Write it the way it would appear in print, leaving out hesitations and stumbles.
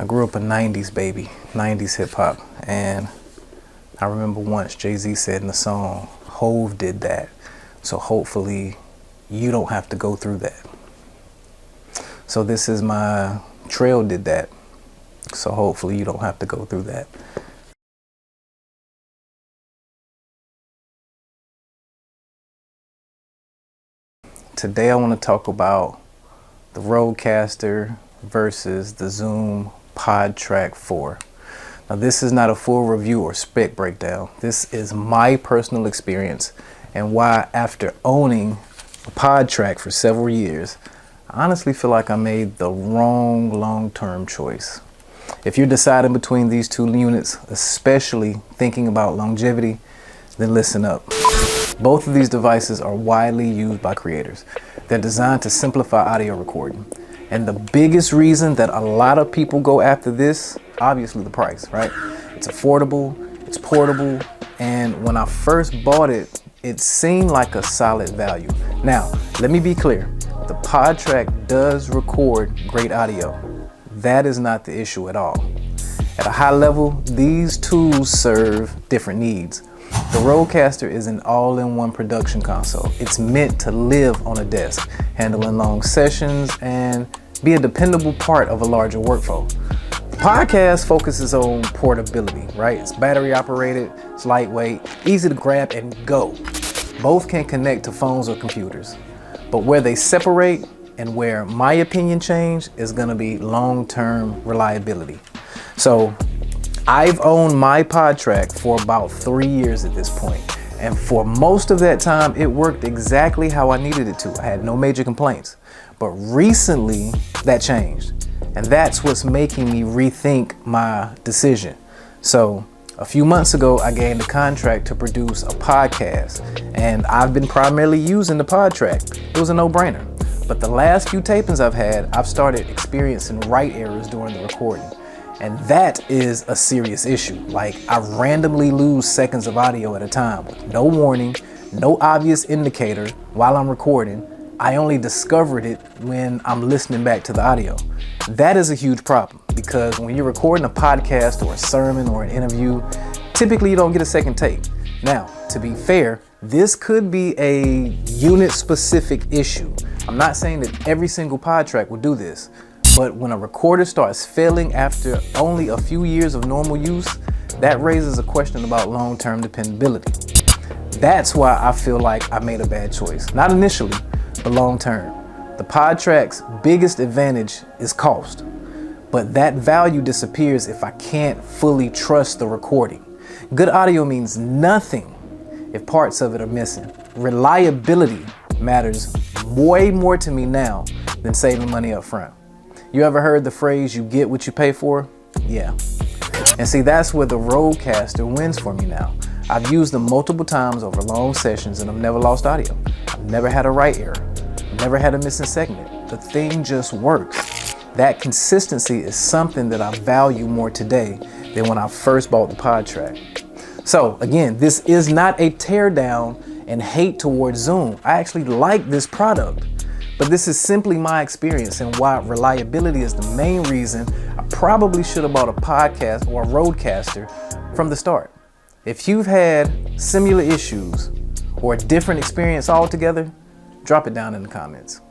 I grew up a 90s baby, 90s hip hop, and I remember once Jay-Z said in the song, Hove did that, so hopefully you don't have to go through that. So this is my Trail did that, so hopefully you don't have to go through that. Today I want to talk about the RØDECaster versus the Zoom PodTrak 4. Now this is not a full review or spec breakdown. This is my personal experience and why, after owning a PodTrak for several years, I honestly feel like I made the wrong long-term choice. If you're deciding between these two units, especially thinking about longevity, then listen up. Both of these devices are widely used by creators. They're designed to simplify audio recording. And the biggest reason that a lot of people go after this, obviously the price, right? It's affordable, it's portable, and when I first bought it, it seemed like a solid value. Now, let me be clear. The PodTrak does record great audio. That is not the issue at all. At a high level, these tools serve different needs. The RØDECaster is an all-in-one production console. It's meant to live on a desk, handling long sessions, and be a dependable part of a larger workflow. The podcast focuses on portability, right? It's battery operated, it's lightweight, easy to grab and go. Both can connect to phones or computers. But where they separate and where my opinion change is gonna be long-term reliability. So I've owned my PodTrak for about 3 years at this point. And for most of that time, it worked exactly how I needed it to. I had no major complaints. But recently, that changed. And that's what's making me rethink my decision. So a few months ago, I gained a contract to produce a podcast. And I've been primarily using the PodTrak. It was a no-brainer. But the last few tapings I've had, I've started experiencing write errors during the recording. And that is a serious issue. Like, I randomly lose seconds of audio at a time with no warning, no obvious indicator while I'm recording. I only discovered it when I'm listening back to the audio. That is a huge problem because when you're recording a podcast or a sermon or an interview, typically you don't get a second take. Now, to be fair, this could be a unit-specific issue. I'm not saying that every single PodTrak will do this, but when a recorder starts failing after only a few years of normal use, that raises a question about long-term dependability. That's why I feel like I made a bad choice. Not initially, but long-term. The PodTrak's biggest advantage is cost, but that value disappears if I can't fully trust the recording. Good audio means nothing if parts of it are missing. Reliability matters way more to me now than saving money up front. You ever heard the phrase, you get what you pay for? Yeah. And see, that's where the RØDECaster wins for me now. I've used them multiple times over long sessions and I've never lost audio. I've never had a write error. I've never had a missing segment. The thing just works. That consistency is something that I value more today than when I first bought the PodTrak. So again, this is not a tear down and hate towards Zoom. I actually like this product. But this is simply my experience and why reliability is the main reason I probably should have bought a podcast or a RØDECaster from the start. If you've had similar issues or a different experience altogether, drop it down in the comments.